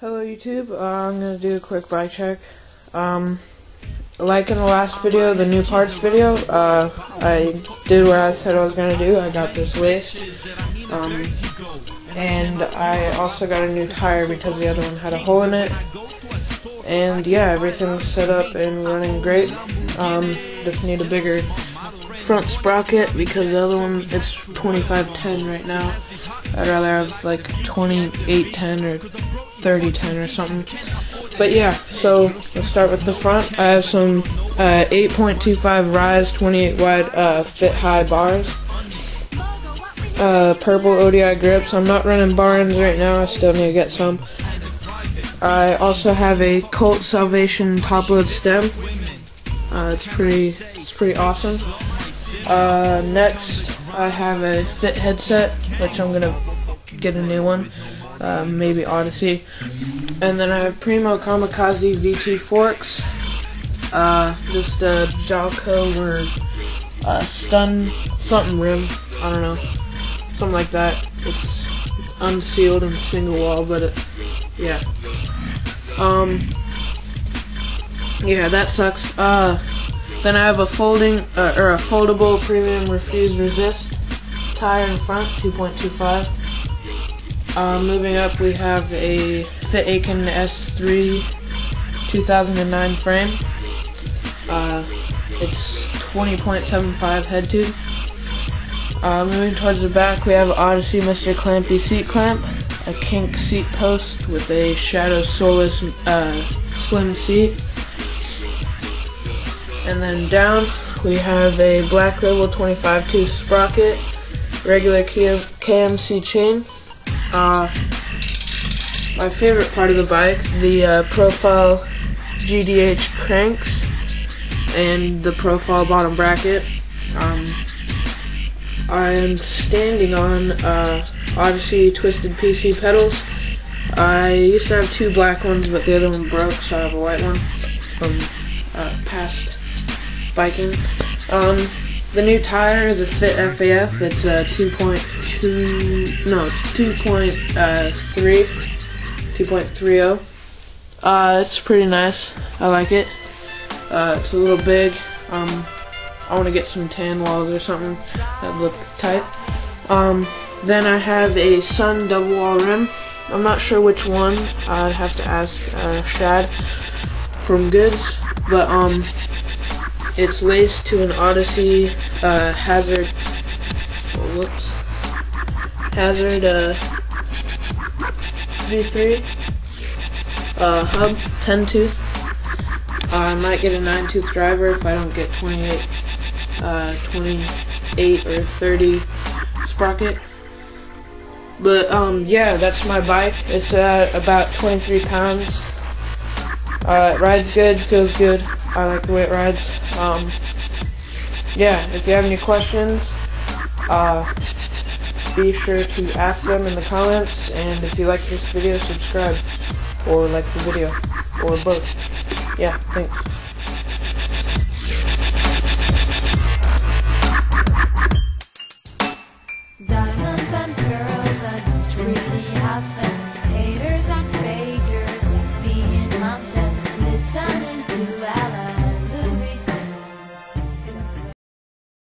Hello YouTube, I'm going to do a quick bike check. Like in the last video, the new parts video, I did what I said I was going to do. I got this waist, and I also got a new tire because the other one had a hole in it. And yeah, everything's set up and running great. Just need a bigger front sprocket because the other one, it's 2510 right now. I'd rather have like 2810 or 3010 or something. But yeah, so let's start with the front. I have some 8.25 Rise 28 wide fit high bars. Purple ODI grips. I'm not running bar ends right now. I still need to get some. I also have a Colt Salvation top load stem. It's pretty awesome. Next, I have a Fit headset, which I'm gonna get a new one, maybe Odyssey. And then I have Primo Kamikaze VT forks, just a Jalco or stun something rim, I don't know, something like that. It's unsealed and single wall, but yeah. Yeah, that sucks. Then I have a foldable premium refuse resist tire in front, 2.25. Moving up, we have a Fit Aitken S3 2009 frame. It's 20.75 head tube. Moving towards the back, we have Odyssey Mr. Clampy seat clamp, a kink seat post with a Shadow Solace slim seat. And then down, we have a Black Label 25-2 sprocket, regular KMC chain. My favorite part of the bike, the profile GDH cranks and the profile bottom bracket. I am standing on Odyssey Twisted PC pedals. I used to have two black ones, but the other one broke, so I have a white one from past biking. The new tire is a Fit FAF. It's a 2.30. It's pretty nice. I like it. It's a little big. I want to get some tan walls or something that look tight. Then I have a Sun double wall rim. I'm not sure which one. I'd have to ask Shad from Goods, but it's laced to an Odyssey Hazard V3 hub, 10 tooth. I might get a 9-tooth driver if I don't get 28 or 30 sprocket. But yeah, that's my bike. It's about 23 pounds. It rides good, feels good. I like the way it rides. Yeah, if you have any questions, be sure to ask them in the comments, and if you like this video, subscribe, or like the video, or both. Yeah, thanks. Diamonds and pearls and treaty has been